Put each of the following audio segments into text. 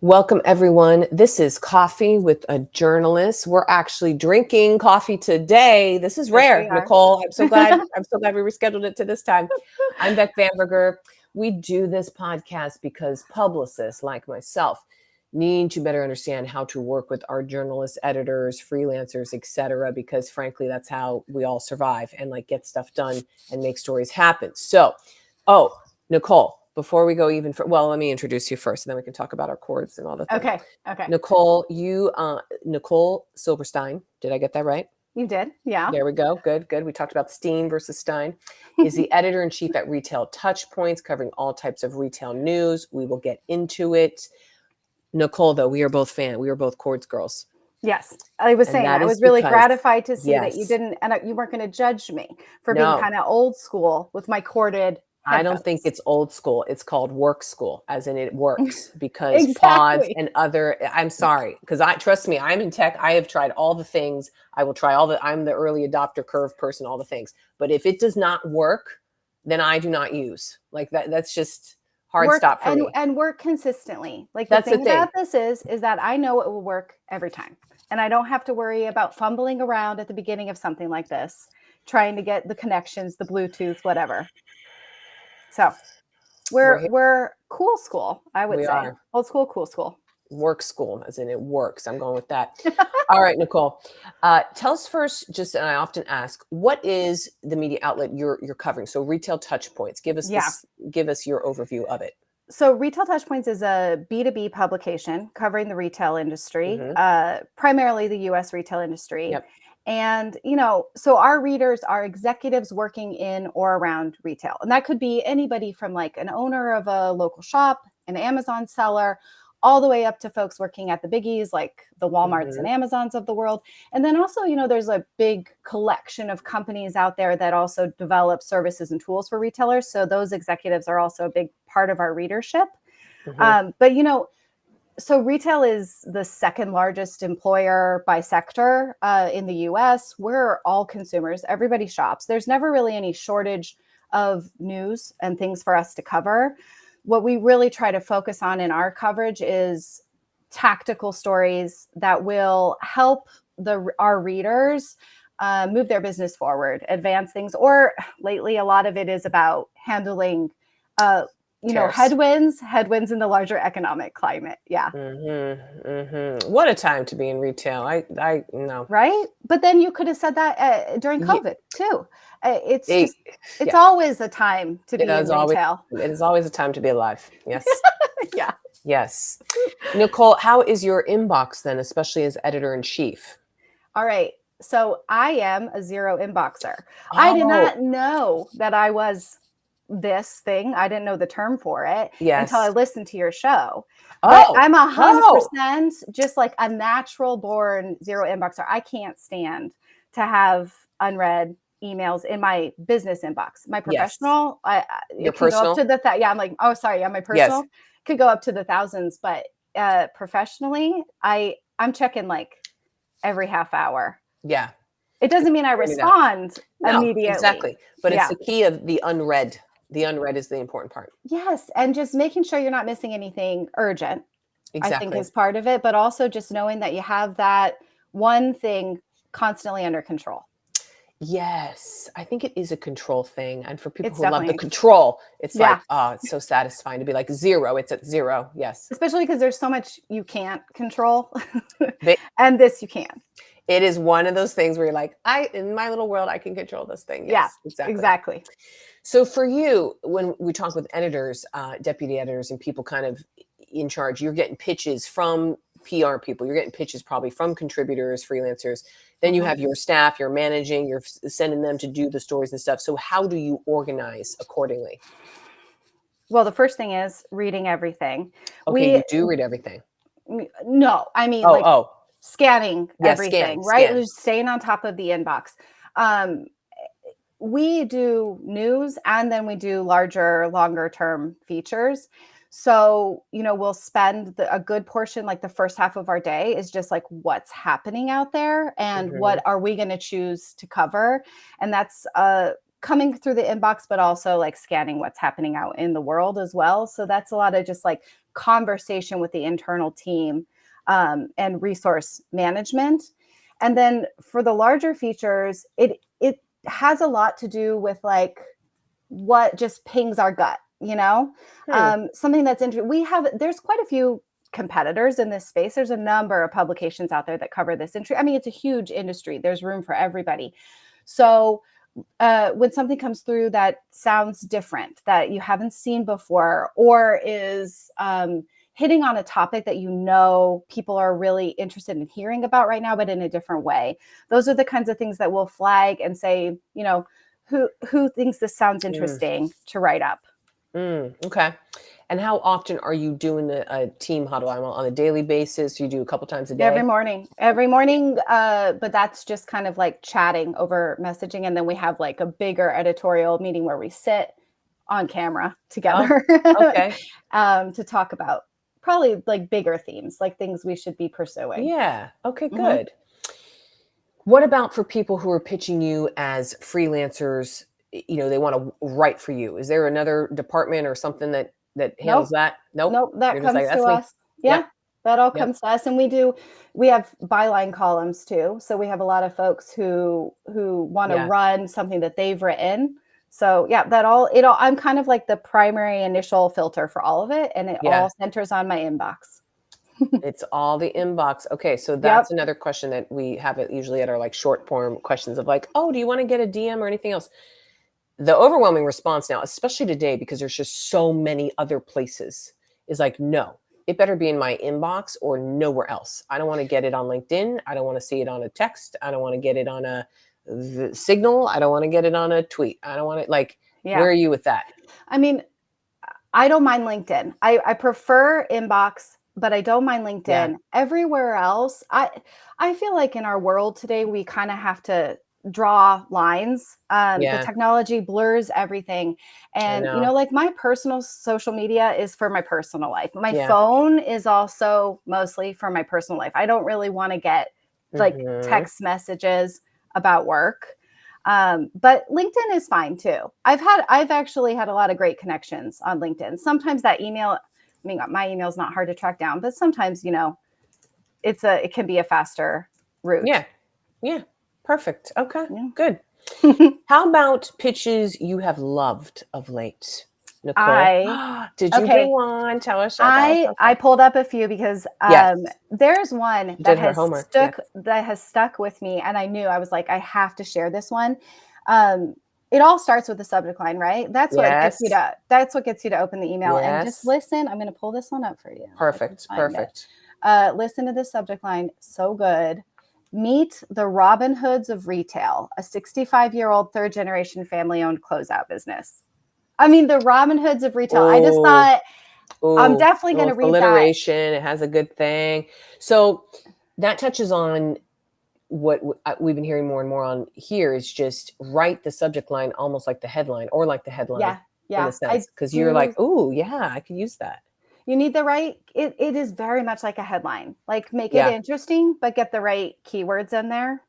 Welcome, everyone. This is Coffee with a Journalist. We're actually drinking coffee today. This is Yes, we rare, are. Nicole. I'm so glad. I'm so glad we rescheduled it to this time. I'm Beck Bamberger. We do this podcast because publicists like myself need to better understand how to work with our journalists, editors, freelancers, etc. Because frankly, that's how we all survive and get stuff done and make stories happen. So, Nicole, before we go even well, let me introduce you first, and then we can talk about our chords and all the things. Okay. Nicole, Nicole Silberstein. Did I get that right? You did, yeah. There we go. Good. We talked about Steen versus Stein. Is the editor-in-chief at Retail TouchPoints, covering all types of retail news. We will get into it. Nicole, though, we are both chords girls. Yes, I was saying I was really gratified to see that you yes. didn't, and you weren't going to judge me for No. being kind of old school with my corded headphones. I don't think it's old school. It's called work school, as in it works because Exactly. pods and other, I'm sorry, because trust me, I'm in tech. I have tried all the things. I will try I'm the early adopter curve person, all the things. But if it does not work, then I do not use. That's just hard stop for me. And work consistently. The thing about this is that I know it will work every time. And I don't have to worry about fumbling around at the beginning of something like this, trying to get the connections, the Bluetooth, whatever. So we're cool school, I would say. Are. Old school, cool school. Work school, as in it works. I'm going with that. All right, Nicole. Tell us first, and I often ask, what is the media outlet you're covering? So Retail TouchPoints. Give us your overview of it. So Retail TouchPoints is a B2B publication covering the retail industry, primarily the U.S. retail industry. Yep. And, so our readers are executives working in or around retail. And that could be anybody from an owner of a local shop, an Amazon seller, all the way up to folks working at the biggies like the Walmarts and Amazons of the world. And then also, there's a big collection of companies out there that also develop services and tools for retailers. So those executives are also a big part of our readership. So retail is the second largest employer by sector in the US. We're all consumers. Everybody shops. There's never really any shortage of news and things for us to cover. What we really try to focus on in our coverage is tactical stories that will help our readers move their business forward, advance things. Or lately, a lot of it is about handling headwinds in the larger economic climate. Yeah. What a time to be in retail. I know. Right. But then you could have said that during COVID too. It's always a time to be in retail. It is always a time to be alive. Yes. Yeah. Yes. Nicole, how is your inbox then, especially as editor-in-chief? All right. So I am a zero inboxer. I did not know that I was this thing. I didn't know the term for it until I listened to your show. But I'm 100% just a natural born zero inboxer. I can't stand to have unread emails in my business inbox. My professional, your personal? Go up to I'm like, oh, sorry. Yeah, my personal could go up to the thousands, but professionally, I'm checking every half hour. Yeah. It doesn't mean I respond immediately. Exactly. But it's the key of the unread. The unread is the important part. Yes. And just making sure you're not missing anything urgent, exactly. I think is part of it. But also just knowing that you have that one thing constantly under control. Yes. I think it is a control thing. And for people who love the control, it's it's so satisfying to be zero. It's at zero. Yes. Especially because there's so much you can't control. And this you can. It is one of those things where you're in my little world, I can control this thing. Yes, yeah, exactly. So for you, when we talk with editors, deputy editors, and people kind of in charge, you're getting pitches from PR people. You're getting pitches probably from contributors, freelancers. Then you have your staff, you're managing, you're sending them to do the stories and stuff. So how do you organize accordingly? Well, the first thing is reading everything. Okay, you do read everything. No, I mean, scanning everything, right? Just staying on top of the inbox. We do news and then we do longer term features. So, we'll spend a good portion, the first half of our day is just what's happening out there and what are we going to choose to cover. And that's coming through the inbox, but also scanning what's happening out in the world as well. So that's a lot of just conversation with the internal team, and resource management. And then for the larger features, it has a lot to do with like what just pings our gut, something that's interesting. There's quite a few competitors in this space. There's a number of publications out there that cover this industry. I mean, it's a huge industry. There's room for everybody. So when something comes through that sounds different, that you haven't seen before, or is hitting on a topic that people are really interested in hearing about right now, but in a different way, those are the kinds of things that we'll flag and say, who thinks this sounds interesting to write up. Okay. And how often are you doing a team huddle? On a daily basis? You do a couple times a day? Every morning. But that's just kind of like chatting over messaging. And then we have like a bigger editorial meeting where we sit on camera together okay. To talk about probably like bigger themes, like things we should be pursuing. Yeah. Okay, good. What about for people who are pitching you as freelancers? They want to write for you. Is there another department or something that handles that? Nope. That comes to us. Yeah. Yep. That all comes to us. And we have byline columns too. So we have a lot of folks who want to run something that they've written. So I'm kind of like the primary initial filter for all of it. And it all centers on my inbox. It's all the inbox. Okay. So that's another question that we have usually at our like short form questions of like, oh, do you want to get a DM or anything else? The overwhelming response now, especially today, because there's just so many other places, is like, no, it better be in my inbox or nowhere else. I don't want to get it on LinkedIn. I don't want to see it on a text. I don't want to get it on a signal. I don't want to get it on a tweet. I don't want it where are you with that? I mean, I don't mind LinkedIn. I prefer inbox, but I don't mind LinkedIn. Yeah. Everywhere else, I feel like in our world today, we kind of have to draw lines. The technology blurs everything. And, like my personal social media is for my personal life. My phone is also mostly for my personal life. I don't really want to get like text messages about work. But LinkedIn is fine too. I've actually had a lot of great connections on LinkedIn. Sometimes that email, my email is not hard to track down, but sometimes, it can be a faster route. Yeah. Perfect. Okay. Yeah. Good. How about pitches you have loved of late, Nicole? Did you bring one? Tell us. I pulled up a few because there's one that has stuck with me, and I was like, I have to share this one. It all starts with the subject line, right? That's what gets you to open the email and just listen. I'm going to pull this one up for you. Perfect. Listen to the subject line. So good. Meet the Robin Hoods of retail, a 65-year-old third-generation family-owned closeout business. I mean, the Robin Hoods of retail. I just thought I'm definitely going to read alliteration. It has a good thing. So that touches on what we've been hearing more and more on here is just write the subject line almost like the headline or like the headline in a sense. Because you're like, oh, yeah, I could use that. You need the right, it is very much like a headline, like make it interesting, but get the right keywords in there,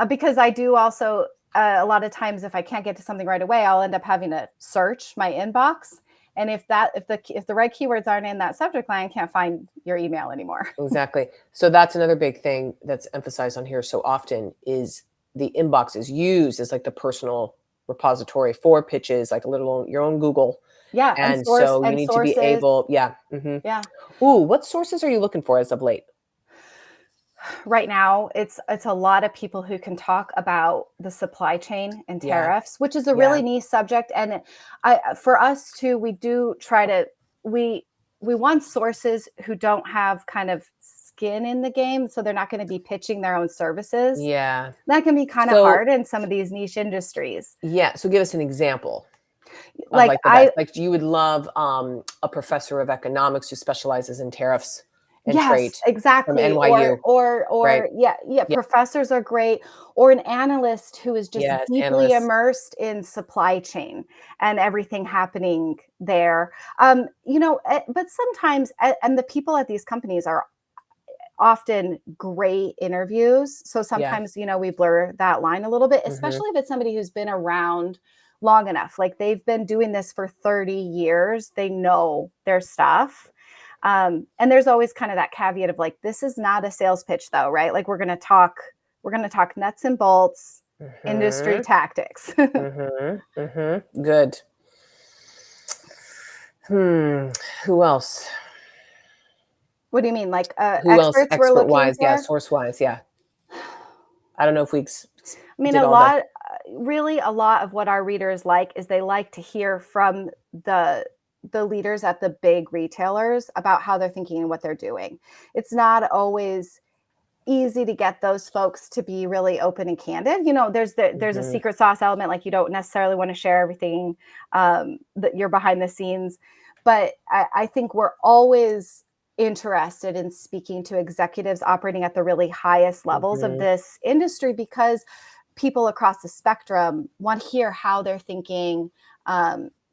because I do also, a lot of times, if I can't get to something right away, I'll end up having to search my inbox. And if the right keywords aren't in that subject line, I can't find your email anymore. Exactly. So that's another big thing that's emphasized on here so often is the inbox is used as like the personal repository for pitches, like your own Google. Yeah. And so you need to be able, Ooh, what sources are you looking for as of late? Right now, it's a lot of people who can talk about the supply chain and tariffs, which is a really niche subject. And for us too, we do try to, we want sources who don't have kind of skin in the game. So they're not going to be pitching their own services. Yeah. That can be kind of hard in some of these niche industries. Yeah. So give us an example. Like you would love a professor of economics who specializes in tariffs and trade. Exactly. From NYU. Or right? Professors are great. Or an analyst who is just deeply immersed in supply chain and everything happening there. But sometimes, and the people at these companies are often great interviews. So sometimes, we blur that line a little bit, especially if it's somebody who's been around long enough. Like they've been doing this for 30 years. They know their stuff. And there's always kind of that caveat of like, this is not a sales pitch though, right? Like we're going to talk nuts and bolts, industry tactics. Good. Who else? What do you mean? Like Who else? experts we're Expert looking wise, for? yeah. Source wise, yeah. I don't know if we I mean, did a all that. lot of what our readers like is they like to hear from the leaders at the big retailers about how they're thinking and what they're doing. It's not always easy to get those folks to be really open and candid. You know, there's a secret sauce element, like you don't necessarily want to share everything that you're behind the scenes. But I think we're always interested in speaking to executives operating at the really highest levels of this industry, because people across the spectrum want to hear how they're thinking,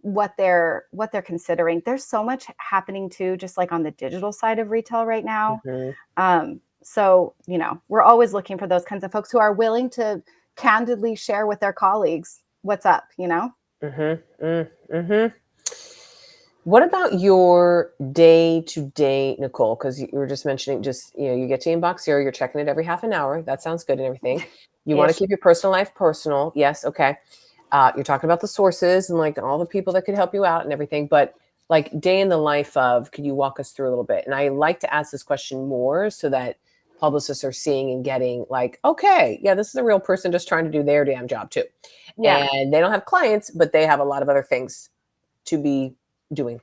what they're considering. There's so much happening too, just like on the digital side of retail right now. So, you know, we're always looking for those kinds of folks who are willing to candidly share with their colleagues what's up, you know? What about your day-to-day, Nicole? Because you were just mentioning, you get to inbox zero, you're checking it every half an hour. That sounds good and everything. You want to keep your personal life personal. Yes, okay. You're talking about the sources and like all the people that could help you out and everything. But like day in the life of, could you walk us through a little bit? And I like to ask this question more so that publicists are seeing and getting like, okay, yeah, this is a real person just trying to do their damn job too. Yeah. And they don't have clients, but they have a lot of other things to be doing.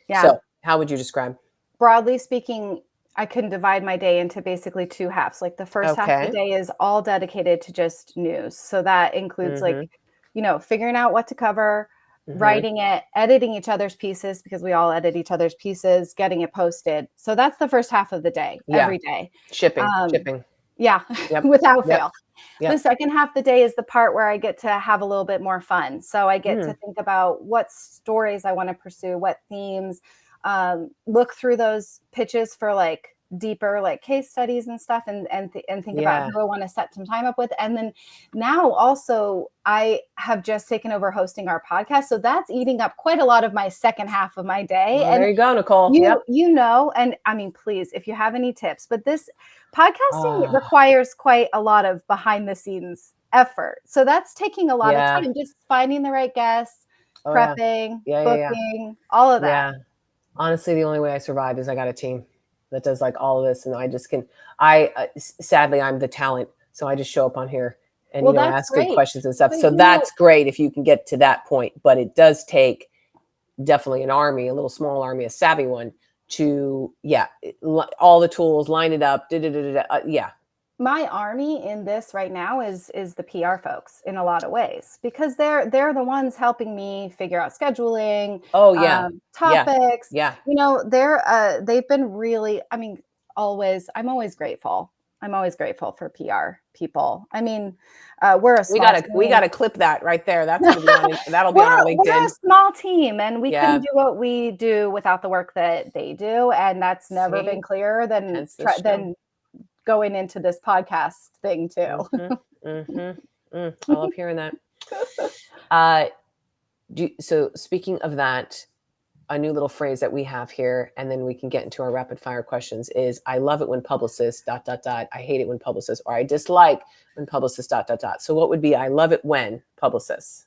Yeah. So how would you describe? Broadly speaking, I can divide my day into basically two halves. Like the first half of the day is all dedicated to just news. So that includes like, you know, figuring out what to cover, writing it, editing each other's pieces, because we all edit each other's pieces, getting it posted. So that's the first half of the day, every day. Shipping. Yeah, without fail. Yep. The second half of the day is the part where I get to have a little bit more fun. So I get to think about what stories I want to pursue, what themes, look through those pitches for like deeper like case studies and stuff, and think about who I want to set some time up with. And then now also I have just taken over hosting our podcast. So that's eating up quite a lot of my second half of my day. Well, and there you go, Nicole. You know, and I mean, please, if you have any tips, but this podcasting requires quite a lot of behind the scenes effort. So that's taking a lot of time, just finding the right guests, prepping, booking, all of that. Yeah. Honestly, the only way I survive is I got a team that does like all of this, and I just can. Sadly, I'm the talent, so I just show up on here and ask good questions and stuff. So that's great if you can get to that point, but it does take definitely an army, a little small army, a savvy one, to all the tools, line it up. My army in this right now is the PR folks in a lot of ways, because they're the ones helping me figure out scheduling. Topics. Yeah. You know, they've been really, I mean, I'm always grateful. I'm always grateful for PR people. I mean, we gotta clip that right there. That's gonna be on, that'll be on our LinkedIn. We're a small team, and we couldn't do what we do without the work that they do, and that's never been clearer than going into this podcast thing too. I love hearing that. So speaking of that, a new little phrase that we have here, and then we can get into our rapid fire questions, is I love it when publicists ... I hate it when publicists, or I dislike when publicists ... So what would be I love it when publicists?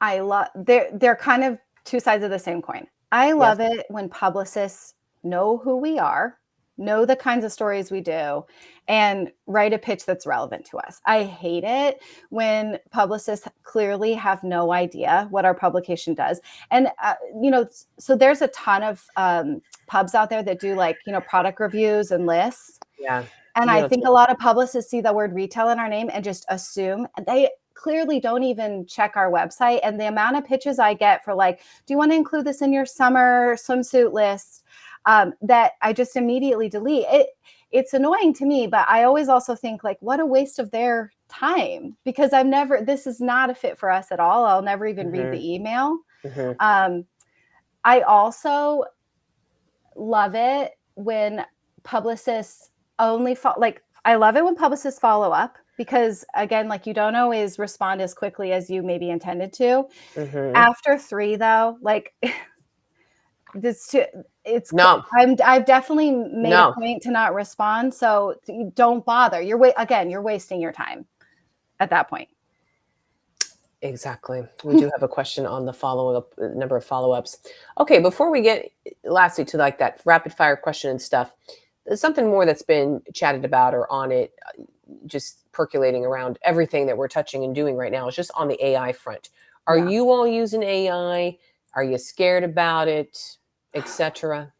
They're kind of two sides of the same coin. I love it when publicists know who we are, know the kinds of stories we do, and write a pitch that's relevant to us. I hate it when publicists clearly have no idea what our publication does. And, so there's a ton of pubs out there that do like, product reviews and lists. Yeah. And I think a lot of publicists see the word retail in our name and just assume, and they clearly don't even check our website. And the amount of pitches I get for like, do you want to include this in your summer swimsuit list? That I just immediately delete. It's annoying to me, but I always also think like, what a waste of their time, because this is not a fit for us at all. I'll never even read the email. I also love it when publicists I love it when publicists follow up. because again, like you don't always respond as quickly as you maybe intended to. Mm-hmm. After 3 though, like it's No, I've definitely made a no. point to not respond. So you don't bother. You're wasting your time at that point. Exactly. We do have a question on the follow-up, number of follow-ups. Okay, before we get lastly to like that rapid fire question and stuff, there's something more that's been chatted about or on it, just percolating around everything that we're touching and doing right now is just on the AI front. Are Yeah. you all using AI? Are you scared about it, etc.?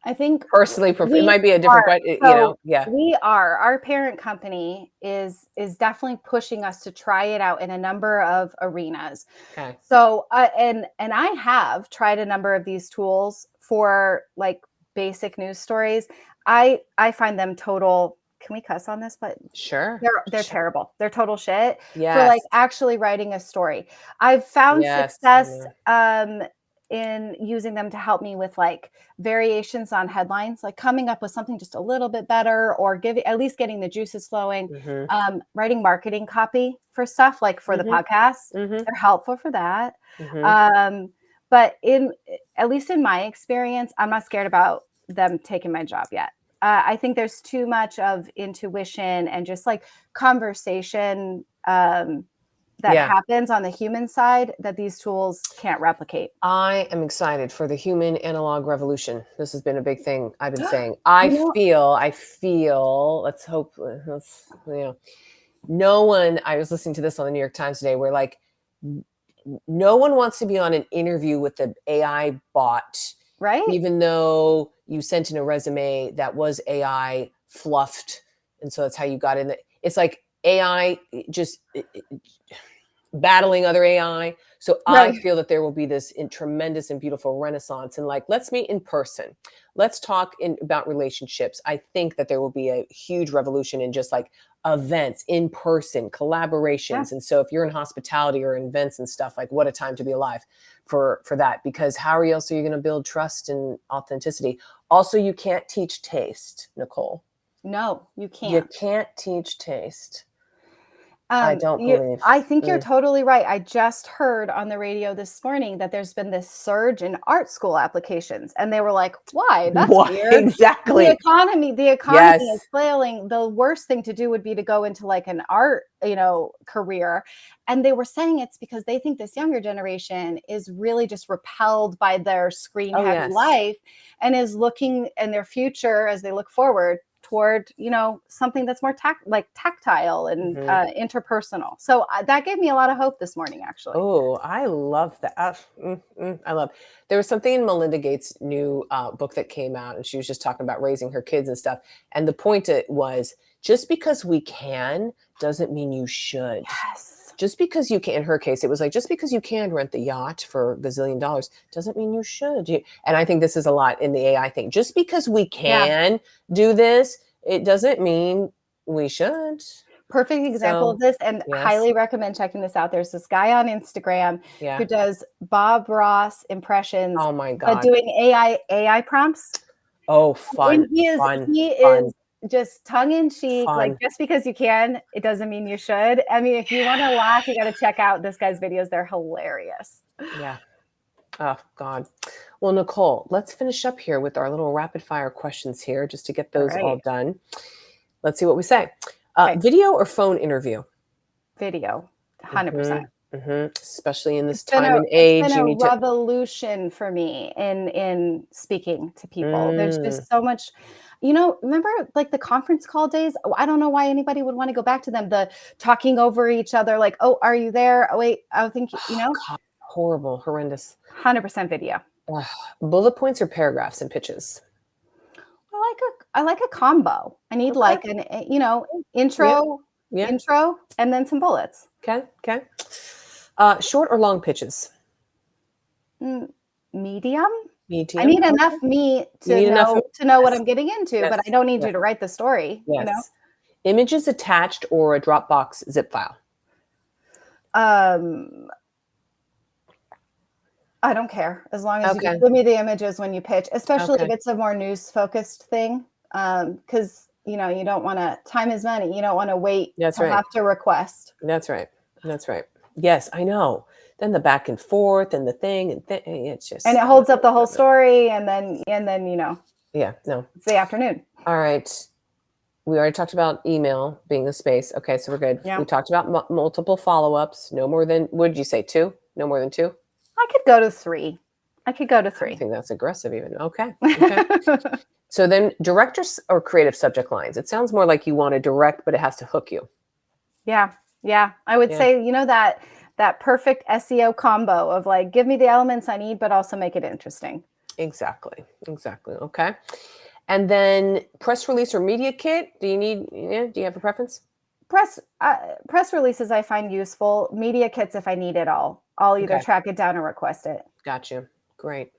I think Personally, it we might be a different are. question, So yeah. our parent company is definitely pushing us to try it out in a number of arenas. Okay. So and I have tried a number of these tools for like basic news stories. I find them total. Can we cuss on this? But Sure. they're terrible. They're total shit for Yes. like actually writing a story. I've found Yes. I success know. in using them to help me with like variations on headlines, like coming up with something just a little bit better, or at least getting the juices flowing. Mm-hmm. Writing marketing copy for stuff like for the Mm-hmm. podcast, Mm-hmm. they're helpful for that. Mm-hmm. But at least in my experience, I'm not scared about them taking my job yet. I think there's too much of intuition and just like conversation that Yeah. happens on the human side that these tools can't replicate. I am excited for the human analog revolution. This has been a big thing I've been saying. I You know, feel, let's hope, no one, I was listening to this on the New York Times today, where like, no one wants to be on an interview with the AI bot, right? even though you sent in a resume that was AI fluffed. And so that's how you got in. It's like AI just battling other AI. So I Right. feel that there will be this tremendous and beautiful renaissance. And like, let's meet in person. Let's talk about relationships. I think that there will be a huge revolution in just like events, in person, Yeah. collaborations. And so if you're in hospitality or in events and stuff, like what a time to be alive for that. Because how else are you going to build trust and authenticity? Also, you can't teach taste, Nicole. No, you You can't. can't teach taste. I don't believe. I think you're totally right. I just heard on the radio this morning that there's been this surge in art school applications, and they were like, "Why? That's What weird." exactly? The economy Yes. is flailing. The worst thing to do would be to go into like an art, career. And they were saying it's because they think this younger generation is really just repelled by their screen Oh, heavy yes. life and is looking in their future as they look forward toward something that's more tactile and interpersonal. So that gave me a lot of hope this morning, actually. Oh, I love that. I love. There was something in Melinda Gates' new book that came out, and she was just talking about raising her kids and stuff. And the point was, just because we can doesn't mean you should. Yes. Just because you can, in her case, it was like, just because you can rent the yacht for $1 gazillion doesn't mean you should. And I think this is a lot in the AI thing. Just because we can do this, it doesn't mean we should. Perfect example of this, and Yes. highly recommend checking this out. There's this guy on Instagram who does Bob Ross impressions, Oh my but God. doing AI prompts. Oh, fun. And he is just tongue in cheek. Like, just because you can, it doesn't mean you should. I mean, if you want to laugh, you got to check out this guy's videos. They're hilarious. Yeah. Oh God. Well, Nicole, let's finish up here with our little rapid fire questions here, just to get those all done. Let's see what we say. Video or phone interview? Video, 100%. Especially in this time and age. It's been a revolution for me in speaking to people. There's just so much, remember like the conference call days? I don't know why anybody would want to go back to them. The talking over each other, like, oh, are you there? Oh, wait, I think, God, horrible, horrendous. 100% video. Bullet points or paragraphs and pitches? I like a combo. I need like an, intro, and then some bullets. Okay. Short or long pitches? Medium. Medium. I need enough meat to know what I'm getting into, but I don't need you to write the story. Yes. Images attached or a Dropbox zip file? I don't care, as long as you give me the images when you pitch, especially if it's a more news focused thing. Because you know, you don't want to, time is money. You don't want to wait That's to right. have to request. That's right. That's right. Yes, I know. Then the back and forth and the thing and it's just. And it holds up the whole story. And then, you know, Yeah, no. it's the afternoon. All right. We already talked about email being a space. Okay, so we're good. Yeah. We talked about multiple follow-ups. No more than, what did you say, 2? No more than 2? I could go to 3. I think that's aggressive even. Okay. So then directors or creative subject lines. It sounds more like you want to direct, but it has to hook you. Yeah. Yeah. I would say, you know, that perfect SEO combo of like, give me the elements I need, but also make it interesting. Exactly. Okay. And then press release or media kit. Do you have a preference? Press releases I find useful. Media kits if I need it all. I'll either track it down or request it. Gotcha. Great.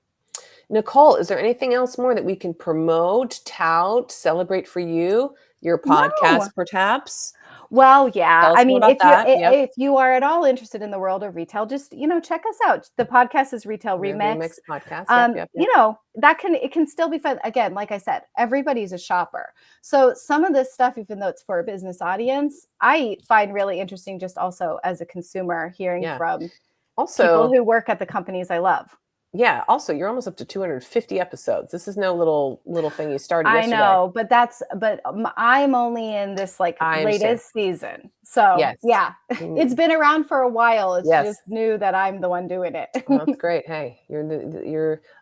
Nicole, is there anything else more that we can promote, tout, celebrate for you? Your podcast, perhaps? Well, yeah. I mean, if you are at all interested in the world of retail, just, you know, check us out. The podcast is Retail Remix. Podcast. You know, it can still be fun. Again, like I said, everybody's a shopper. So some of this stuff, even though it's for a business audience, I find really interesting just also as a consumer hearing from people who work at the companies I love. Yeah. Also, you're almost up to 250 episodes. This is no little thing you started yesterday. I know, but I'm only in this like latest season. So yeah, it's been around for a while. It's just new that I'm the one doing it. Well, that's great. Hey, I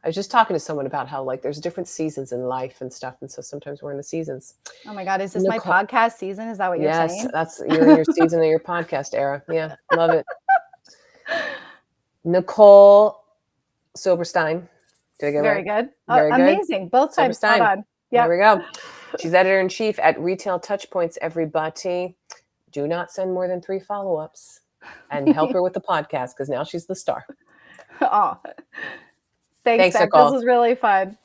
was just talking to someone about how like there's different seasons in life and stuff. And so sometimes we're in the seasons. Oh my God. Is this my podcast season? Is that what you're saying? Yes, you're in your season of your podcast era. Yeah. Love it. Nicole Silberstein. Did I get Very right? Good. Very good. Amazing. Both sides spot on. There we go. She's editor-in-chief at Retail TouchPoints, everybody. Do not send more than 3 follow-ups and help her with the podcast because now she's the star. Oh, thanks, Nicole. This was really fun.